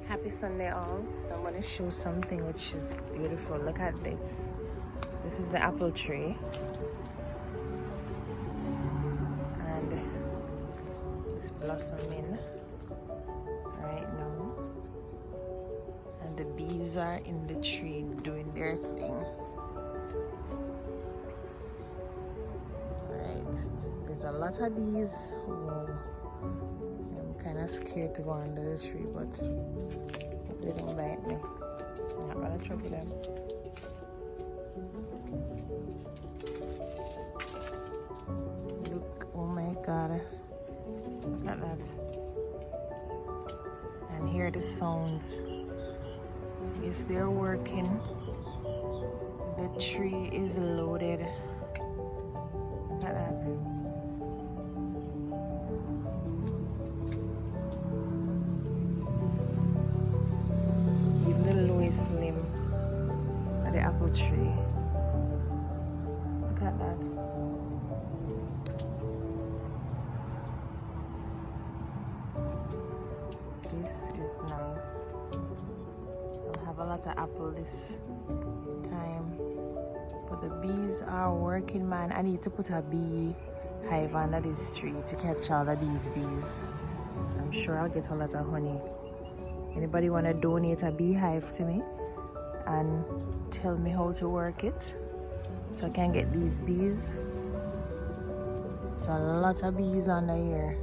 Happy Sunday all. So I'm going to show something which is beautiful. Look at this. This is the apple tree. And it's blossoming right now. And the bees are in the tree doing their thing. Alright. There's a lot of bees. Whoa. I'm kind of scared to go under the tree, but they don't bite me. I'm not gonna trouble them. Look, oh my god. Look at that. And hear the sounds. Yes, they're working. The tree is loaded. Look at that. Even the lowest limb of the apple tree. Look at that. This is nice. I'll have a lot of apple this time. But the bees are working, man. I need to put a bee hive under this tree to catch all of these bees. I'm sure I'll get a lot of honey. Anybody want to donate a beehive to me and tell me how to work it so I can get these bees? So a lot of bees under here.